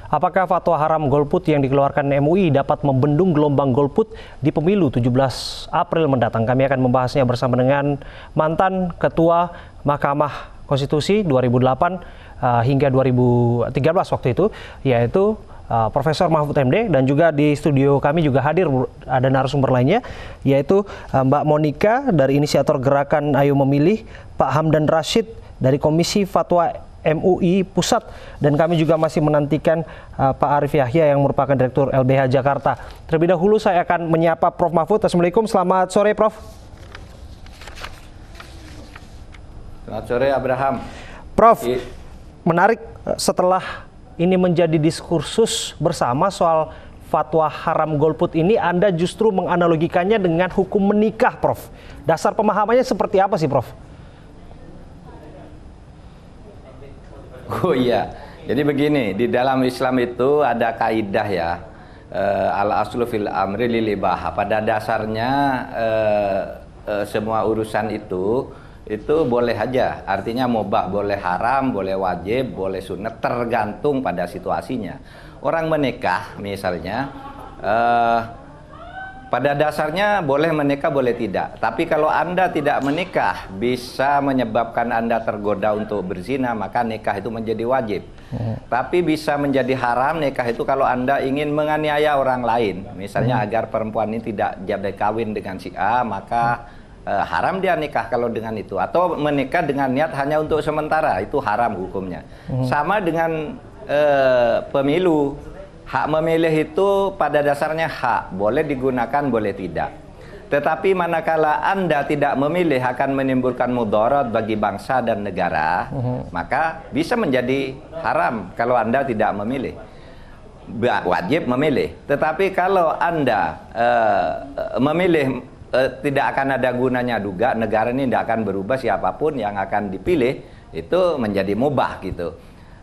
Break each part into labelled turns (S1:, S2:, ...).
S1: Apakah fatwa haram golput yang dikeluarkan MUI dapat membendung gelombang golput di pemilu 17 April mendatang? Kami akan membahasnya bersama dengan mantan Ketua Mahkamah Konstitusi 2008 hingga 2013 waktu itu, yaitu Profesor Mahfud MD, dan juga di studio kami juga hadir ada narasumber lainnya, yaitu Mbak Monika dari inisiator gerakan Ayo Memilih, Pak Hamdan Rashid dari Komisi Fatwa MUI Pusat, dan kami juga masih menantikan Pak Arief Yahya yang merupakan Direktur LBH Jakarta. Terlebih dahulu saya akan menyapa Prof. Mahfud. Assalamualaikum, selamat sore Prof.
S2: Selamat sore Abraham.
S1: Prof, menarik setelah ini menjadi diskursus bersama soal fatwa haram golput ini, Anda justru menganalogikannya dengan hukum menikah, Prof. Dasar pemahamannya seperti apa sih, Prof?
S2: Oh iya, jadi begini, di dalam Islam itu ada kaidah ya, al-aslu fil amri lil ibahah. Pada dasarnya semua urusan itu boleh aja, artinya mubah, boleh haram, boleh wajib, boleh sunat, tergantung pada situasinya. Orang menikah misalnya, pada dasarnya boleh menikah, boleh tidak. Tapi kalau Anda tidak menikah, bisa menyebabkan Anda tergoda untuk berzina, maka nikah itu menjadi wajib. Tapi bisa menjadi haram nikah itu kalau Anda ingin menganiaya orang lain. Misalnya agar perempuan ini tidak jadi kawin dengan si A, maka haram dia nikah kalau dengan itu. Atau menikah dengan niat hanya untuk sementara, itu haram hukumnya. Sama dengan pemilu. Hak memilih itu pada dasarnya hak, boleh digunakan, boleh tidak. Tetapi manakala Anda tidak memilih akan menimbulkan mudarat bagi bangsa dan negara, maka bisa menjadi haram kalau Anda tidak memilih. Wajib memilih. Tetapi kalau Anda memilih, tidak akan ada gunanya juga, negara ini tidak akan berubah, siapapun yang akan dipilih itu menjadi mubah gitu.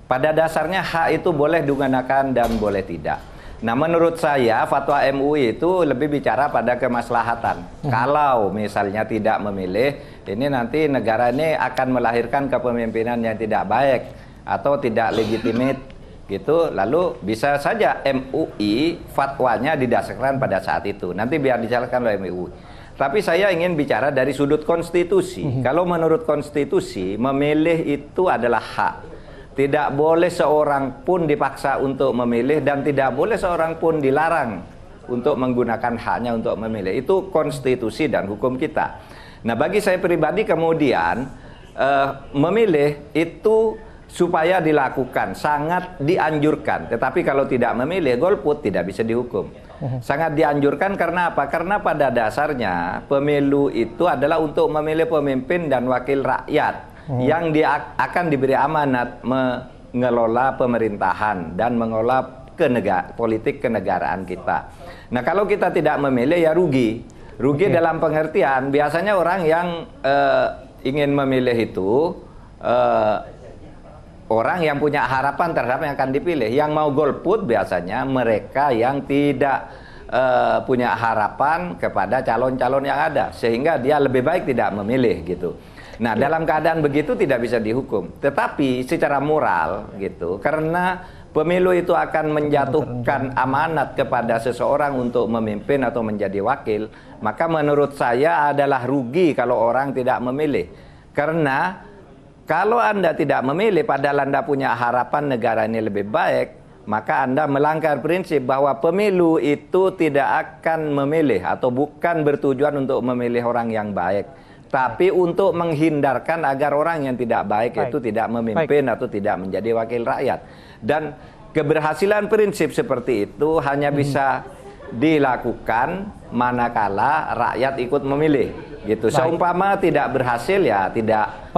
S2: Pada dasarnya hak itu boleh digunakan dan boleh tidak. Nah, menurut saya fatwa MUI itu lebih bicara pada kemaslahatan. Kalau misalnya tidak memilih, ini nanti negara ini akan melahirkan kepemimpinan yang tidak baik atau tidak legitimit gitu. Lalu bisa saja MUI fatwanya didasarkan pada saat itu. Nanti biar dijalankan oleh MUI. Tapi saya ingin bicara dari sudut konstitusi. Kalau menurut konstitusi, memilih itu adalah hak. Tidak boleh seorang pun dipaksa untuk memilih dan tidak boleh seorang pun dilarang untuk menggunakan haknya untuk memilih. Itu konstitusi dan hukum kita. Nah, bagi saya pribadi kemudian memilih itu supaya dilakukan, sangat dianjurkan. Tetapi kalau tidak memilih, golput tidak bisa dihukum. Sangat dianjurkan karena apa? Karena pada dasarnya pemilu itu adalah untuk memilih pemimpin dan wakil rakyat yang dia akan diberi amanat mengelola pemerintahan dan mengelola politik kenegaraan kita. Nah, kalau kita tidak memilih ya rugi. Rugi dalam pengertian biasanya orang yang ingin memilih itu orang yang punya harapan terhadap yang akan dipilih. Yang mau golput biasanya mereka yang tidak punya harapan kepada calon-calon yang ada, sehingga dia lebih baik tidak memilih gitu. Nah, dalam keadaan begitu tidak bisa dihukum. Tetapi secara moral gitu, karena pemilu itu akan menjatuhkan amanat kepada seseorang untuk memimpin atau menjadi wakil, maka menurut saya adalah rugi kalau orang tidak memilih. Karena kalau Anda tidak memilih padahal Anda punya harapan negara ini lebih baik, maka Anda melanggar prinsip bahwa pemilu itu tidak akan memilih atau bukan bertujuan untuk memilih orang yang baik, tapi untuk menghindarkan agar orang yang tidak baik itu tidak memimpin atau tidak menjadi wakil rakyat. Dan keberhasilan prinsip seperti itu hanya bisa dilakukan manakala rakyat ikut memilih gitu. Seumpama tidak berhasil ya tidak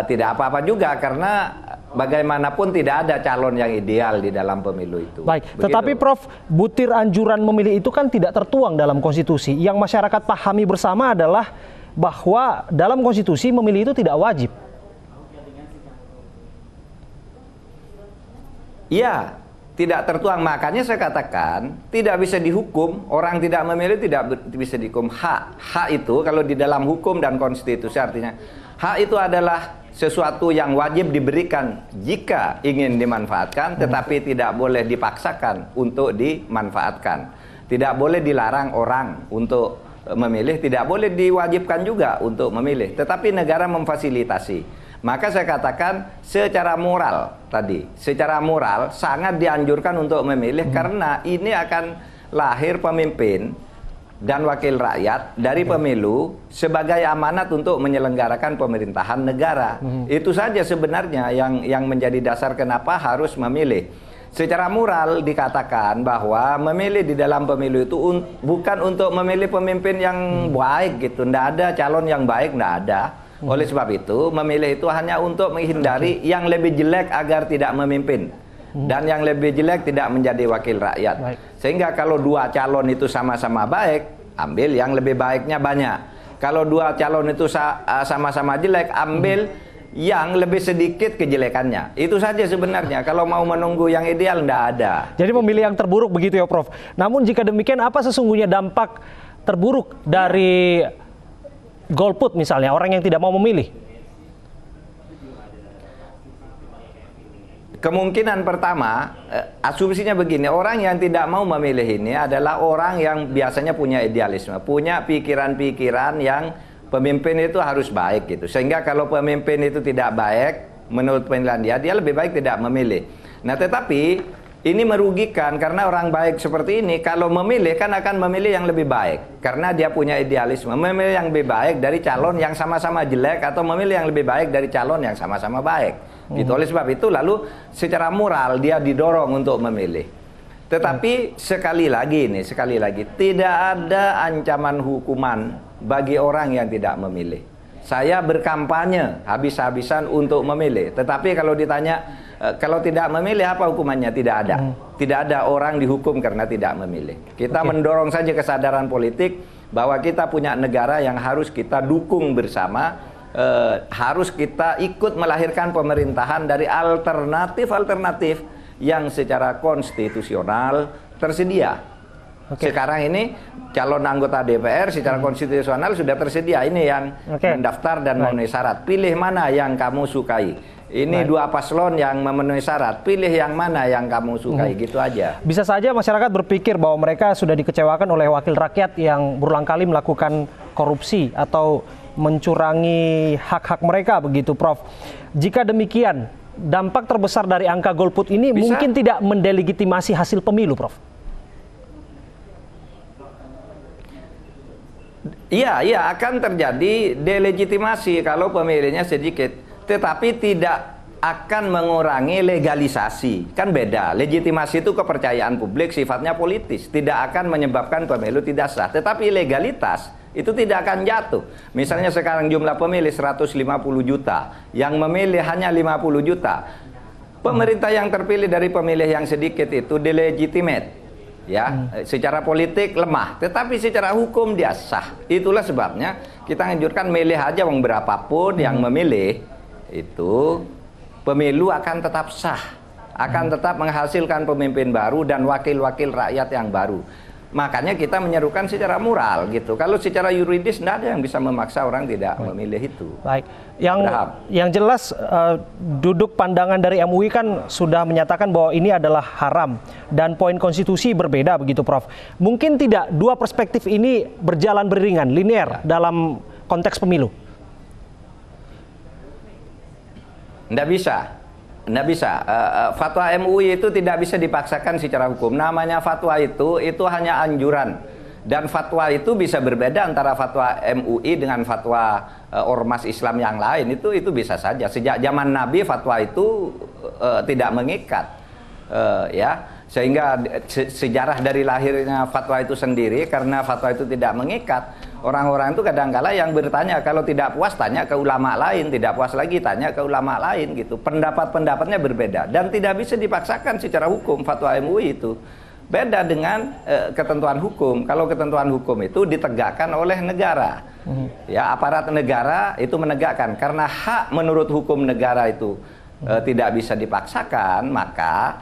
S2: tidak apa-apa juga, karena bagaimanapun tidak ada calon yang ideal di dalam pemilu itu.
S1: Baik, tetapi Prof, butir anjuran memilih itu kan tidak tertuang dalam konstitusi. Yang masyarakat pahami bersama adalah bahwa dalam konstitusi memilih itu tidak wajib.
S2: Iya, tidak tertuang. Makanya saya katakan tidak bisa dihukum. Orang tidak memilih tidak bisa dihukum. Hak itu kalau di dalam hukum dan konstitusi artinya hak itu adalah sesuatu yang wajib diberikan jika ingin dimanfaatkan, tetapi tidak boleh dipaksakan untuk dimanfaatkan. Tidak boleh dilarang orang untuk memilih, tidak boleh diwajibkan juga untuk memilih, tetapi negara memfasilitasi. Maka saya katakan secara moral tadi, secara moral sangat dianjurkan untuk memilih karena ini akan lahir pemimpin dan wakil rakyat dari pemilu sebagai amanat untuk menyelenggarakan pemerintahan negara. Itu saja sebenarnya yang menjadi dasar kenapa harus memilih. Secara moral dikatakan bahwa memilih di dalam pemilu itu bukan untuk memilih pemimpin yang baik gitu, nggak ada calon yang baik, nggak ada. Oleh sebab itu memilih itu hanya untuk menghindari yang lebih jelek agar tidak memimpin. Dan yang lebih jelek tidak menjadi wakil rakyat. Sehingga kalau dua calon itu sama-sama baik, ambil yang lebih baiknya banyak. Kalau dua calon itu sama-sama jelek, ambil yang lebih sedikit kejelekannya. Itu saja sebenarnya. Kalau mau menunggu yang ideal, enggak ada.
S1: Jadi memilih yang terburuk begitu ya, Prof. Namun jika demikian, apa sesungguhnya dampak terburuk dari golput misalnya, orang yang tidak mau memilih?
S2: Kemungkinan pertama, asumsinya begini, orang yang tidak mau memilih ini adalah orang yang biasanya punya idealisme, punya pikiran-pikiran yang pemimpin itu harus baik gitu. Sehingga kalau pemimpin itu tidak baik, menurut penilaian dia lebih baik tidak memilih. Nah tetapi ini merugikan karena orang baik seperti ini kalau memilih kan akan memilih yang lebih baik. Karena dia punya idealisme, memilih yang lebih baik dari calon yang sama-sama jelek atau memilih yang lebih baik dari calon yang sama-sama baik. Gitu. Oleh sebab itu lalu secara moral dia didorong untuk memilih. Tetapi sekali lagi tidak ada ancaman hukuman bagi orang yang tidak memilih. Saya berkampanye habis-habisan untuk memilih. Tetapi kalau ditanya kalau tidak memilih apa hukumannya? Tidak ada. Tidak ada orang dihukum karena tidak memilih. Kita mendorong saja kesadaran politik bahwa kita punya negara yang harus kita dukung bersama. Harus kita ikut melahirkan pemerintahan dari alternatif yang secara konstitusional tersedia. Sekarang ini calon anggota DPR secara konstitusional sudah tersedia. Ini yang mendaftar dan memenuhi syarat. Pilih mana yang kamu sukai. Ini dua paslon yang memenuhi syarat. Pilih yang mana yang kamu sukai. Gitu aja.
S1: Bisa saja masyarakat berpikir bahwa mereka sudah dikecewakan oleh wakil rakyat yang berulang kali melakukan korupsi atau mencurangi hak-hak mereka begitu, Prof. Jika demikian, dampak terbesar dari angka golput ini mungkin tidak mendelegitimasi hasil pemilu, Prof.
S2: Iya, akan terjadi delegitimasi kalau pemilihnya sedikit. Tetapi tidak akan mengurangi legalisasi. Kan beda. Legitimasi itu kepercayaan publik, sifatnya politis. Tidak akan menyebabkan pemilu tidak sah. Tetapi legalitas itu tidak akan jatuh. Misalnya sekarang jumlah pemilih 150 juta. Yang memilih hanya 50 juta. Pemerintah yang terpilih dari pemilih yang sedikit itu delegitimate. Ya, secara politik lemah, tetapi secara hukum dia sah. Itulah sebabnya kita anjurkan milih aja wong berapapun yang memilih itu pemilu akan tetap sah, akan tetap menghasilkan pemimpin baru dan wakil-wakil rakyat yang baru. Makanya kita menyerukan secara moral gitu. Kalau secara yuridis tidak ada yang bisa memaksa orang tidak memilih itu.
S1: Baik, yang jelas duduk pandangan dari MUI kan sudah menyatakan bahwa ini adalah haram dan poin konstitusi berbeda begitu, Prof. Mungkin tidak dua perspektif ini berjalan beriringan, linear dalam konteks pemilu?
S2: Tidak bisa. Tidak bisa. Fatwa MUI itu tidak bisa dipaksakan secara hukum. Namanya fatwa itu hanya anjuran. Dan fatwa itu bisa berbeda antara fatwa MUI dengan fatwa ormas Islam yang lain. Itu bisa saja. Sejak zaman Nabi fatwa itu tidak mengikat. Sehingga sejarah dari lahirnya fatwa itu sendiri, karena fatwa itu tidak mengikat, orang-orang itu kadang-kala yang bertanya, kalau tidak puas tanya ke ulama lain, tidak puas lagi tanya ke ulama lain gitu. Pendapat-pendapatnya berbeda dan tidak bisa dipaksakan secara hukum. Fatwa MUI itu beda dengan ketentuan hukum. Kalau ketentuan hukum itu ditegakkan oleh negara. Ya, aparat negara itu menegakkan, karena hak menurut hukum negara itu tidak bisa dipaksakan, maka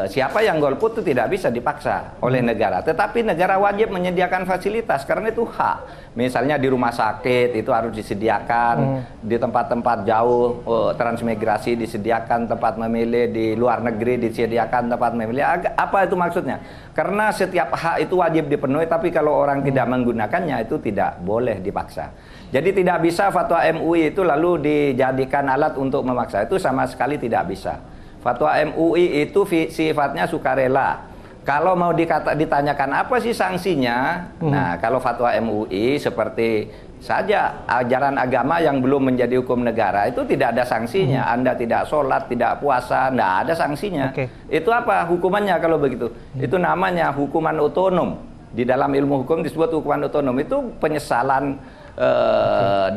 S2: siapa yang golput itu tidak bisa dipaksa oleh negara. Tetapi negara wajib menyediakan fasilitas karena itu hak. Misalnya di rumah sakit itu harus disediakan, di tempat-tempat jauh transmigrasi disediakan tempat memilih, di luar negeri disediakan tempat memilih. Apa itu maksudnya? Karena setiap hak itu wajib dipenuhi, tapi kalau orang tidak menggunakannya itu tidak boleh dipaksa. Jadi tidak bisa fatwa MUI itu lalu dijadikan alat untuk memaksa, itu sama sekali tidak bisa. Fatwa MUI itu sifatnya sukarela. Kalau mau ditanyakan apa sih sanksinya, nah kalau fatwa MUI seperti saja ajaran agama yang belum menjadi hukum negara itu tidak ada sanksinya. Anda tidak sholat, tidak puasa, tidak ada sanksinya. Itu apa hukumannya kalau begitu? Itu namanya hukuman otonom. Di dalam ilmu hukum disebut hukuman otonom. Itu penyesalan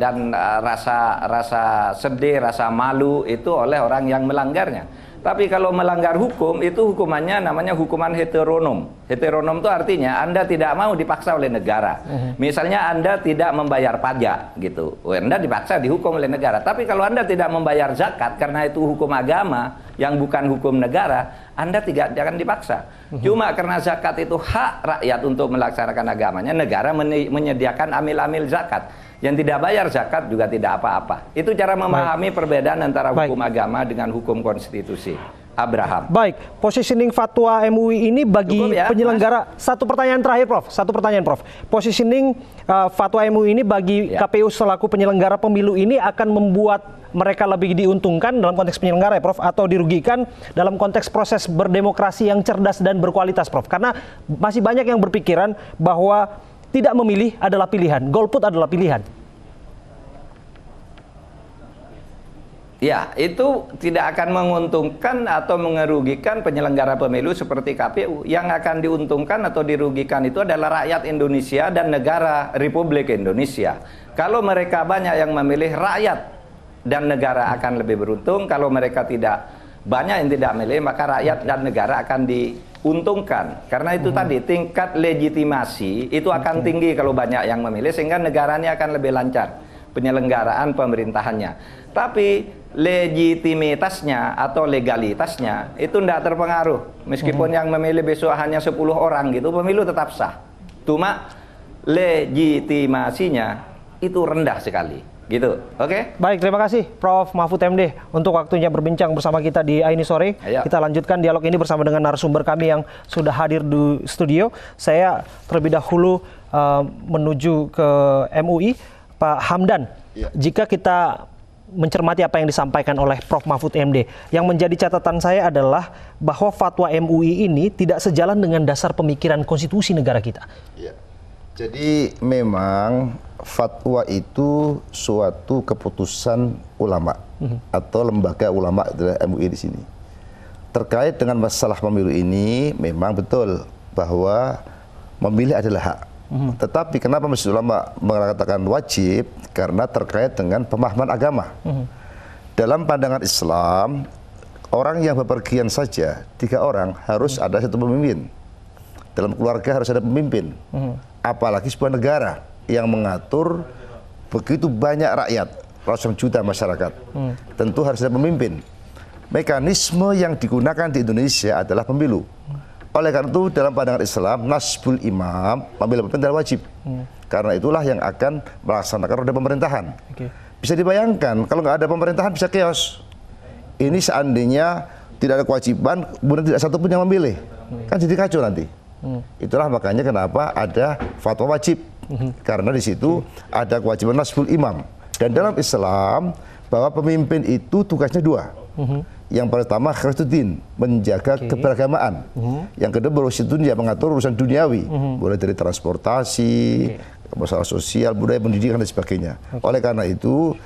S2: dan rasa sedih, rasa malu itu oleh orang yang melanggarnya. Tapi kalau melanggar hukum itu hukumannya namanya hukuman heteronom. Heteronom itu artinya Anda tidak mau dipaksa oleh negara. Misalnya Anda tidak membayar pajak gitu. Anda dipaksa dihukum oleh negara. Tapi kalau Anda tidak membayar zakat karena itu hukum agama yang bukan hukum negara, Anda tidak akan dipaksa. Cuma karena zakat itu hak rakyat untuk melaksanakan agamanya, negara menyediakan amil-amil zakat. Yang tidak bayar zakat juga tidak apa-apa. Itu cara memahami perbedaan antara hukum agama dengan hukum konstitusi. Abraham.
S1: Baik, positioning fatwa MUI ini bagi penyelenggara, Mas? Satu pertanyaan terakhir Prof. Positioning fatwa MUI ini bagi KPU selaku penyelenggara pemilu ini akan membuat mereka lebih diuntungkan dalam konteks penyelenggara ya Prof, atau dirugikan dalam konteks proses berdemokrasi yang cerdas dan berkualitas Prof. Karena masih banyak yang berpikiran bahwa tidak memilih adalah pilihan, golput adalah pilihan.
S2: Ya, itu tidak akan menguntungkan atau mengerugikan penyelenggara pemilu seperti KPU. Yang akan diuntungkan atau dirugikan itu adalah rakyat Indonesia dan negara Republik Indonesia. Kalau mereka banyak yang memilih, rakyat dan negara akan lebih beruntung. Kalau mereka tidak banyak yang tidak memilih, maka rakyat dan negara akan diuntungkan. Karena itu tadi tingkat legitimasi itu akan tinggi kalau banyak yang memilih, sehingga negaranya akan lebih lancar penyelenggaraan pemerintahannya. Tapi legitimitasnya atau legalitasnya itu tidak terpengaruh. Meskipun yang memilih besok hanya 10 orang gitu, pemilu tetap sah. Cuma legitimasinya itu rendah sekali. Gitu, oke?
S1: Baik, terima kasih Prof. Mahfud MD untuk waktunya berbincang bersama kita di Aini Sore.
S2: Ayo.
S1: Kita lanjutkan dialog ini bersama dengan narasumber kami yang sudah hadir di studio. Saya terlebih dahulu menuju ke MUI, Pak Hamdan. Jika kita mencermati apa yang disampaikan oleh Prof. Mahfud MD, yang menjadi catatan saya adalah bahwa fatwa MUI ini tidak sejalan dengan dasar pemikiran konstitusi negara kita.
S3: Ya. Jadi memang fatwa itu suatu keputusan ulama atau lembaga ulama adalah MUI di sini. Terkait dengan masalah pemilu ini memang betul bahwa memilih adalah hak. Tetapi kenapa Majelis Ulama mengatakan wajib? Karena terkait dengan pemahaman agama. Dalam pandangan Islam, orang yang bepergian saja 3 orang harus ada satu pemimpin. Dalam keluarga harus ada pemimpin. Apalagi sebuah negara yang mengatur begitu banyak rakyat, ratusan juta masyarakat. Tentu harus ada pemimpin. Mekanisme yang digunakan di Indonesia adalah pemilu. Oleh karena itu dalam pandangan Islam, nasbul imam, memilih pemimpin adalah wajib. Karena itulah yang akan melaksanakan roda pemerintahan. Bisa dibayangkan kalau nggak ada pemerintahan bisa chaos. Ini seandainya tidak ada kewajiban, kemudian tidak satu pun yang memilih, kan jadi kacau nanti. Itulah makanya kenapa ada fatwa wajib. Karena di situ ada kewajiban nasbul imam. Dan dalam Islam bahwa pemimpin itu tugasnya 2. Yang pertama khiratuddin, menjaga keberagamaan. Yang kedua berurusan dunia, mengatur urusan duniawi, mulai dari transportasi, masalah sosial, budaya, pendidikan dan sebagainya. Oleh karena itu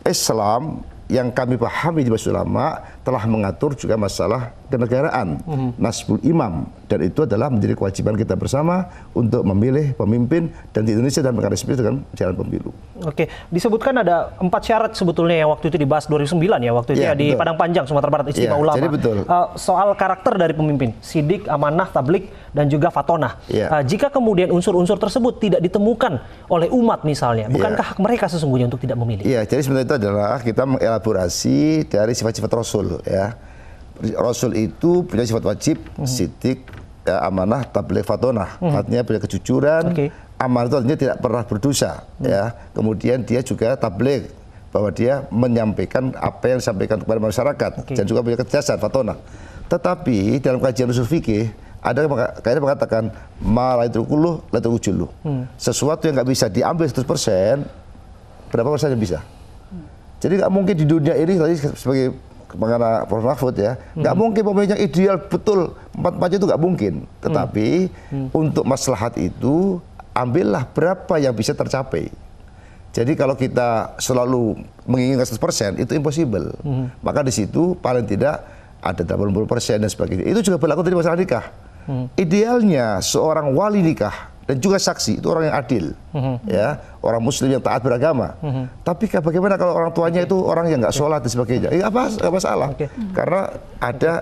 S3: Islam yang kami pahami di Majelis Ulama telah mengatur juga masalah kenegaraan, nasbul imam, dan itu adalah menjadi kewajiban kita bersama untuk memilih pemimpin dan di Indonesia dan mekanisme dengan jalan pemilu.
S1: Oke, disebutkan ada 4 syarat sebetulnya yang waktu itu dibahas 2009 ya, waktu itu ya di Padang Panjang, Sumatera Barat, Istimewa Ulama.
S3: Jadi betul.
S1: Soal karakter dari pemimpin, sidik, amanah, tablik, dan juga fatonah. Jika kemudian unsur-unsur tersebut tidak ditemukan oleh umat misalnya, bukankah hak mereka sesungguhnya untuk tidak memilih?
S3: Iya, jadi sebenarnya itu adalah kita mengelaborasi dari sifat-sifat Rasul ya. Rasul itu punya sifat wajib, sidik, amanah, tabligh, fatonah. Artinya punya kejujuran, amanah itu artinya tidak pernah berdosa, ya. Kemudian dia juga tabligh, bahwa dia menyampaikan apa yang disampaikan kepada masyarakat, dan juga punya kecerdasan, fatonah. Tetapi dalam kajian usul fikih ada kaidah mengatakan ma la yadrukuluh la yadrukuluh. Sesuatu yang nggak bisa diambil 100%, berapa persen yang bisa? Jadi nggak mungkin di dunia ini tadi sebagai mengenai Prof. Mahfud ya, nggak mungkin pemimpin yang ideal betul 4 itu nggak mungkin. Tetapi untuk maslahat itu ambillah berapa yang bisa tercapai. Jadi kalau kita selalu menginginkan 100% itu impossible. Maka di situ paling tidak ada 80% dan sebagainya. Itu juga berlaku dari masalah nikah. Idealnya seorang wali nikah dan juga saksi itu orang yang adil, ya, orang muslim yang taat beragama. Tapi bagaimana kalau orang tuanya itu orang yang nggak sholat dan sebagainya? Nggak masalah, karena ada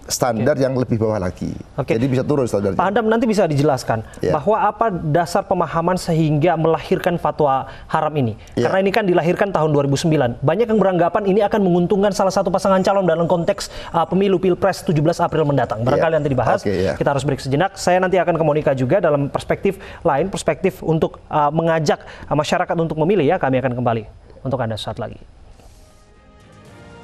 S3: standar yang lebih bawah lagi. Jadi bisa turun standarnya.
S1: Pak Handam nanti bisa dijelaskan bahwa apa dasar pemahaman sehingga melahirkan fatwa haram ini? Karena ini kan dilahirkan tahun 2009. Banyak yang beranggapan ini akan menguntungkan salah satu pasangan calon dalam konteks pemilu Pilpres 17 April mendatang. Barangkali nanti dibahas. Kita harus break sejenak. Saya nanti akan ke Monica juga dalam perspektif lain, perspektif untuk mengajak masyarakat untuk memilih ya. Kami akan kembali untuk Anda saat lagi.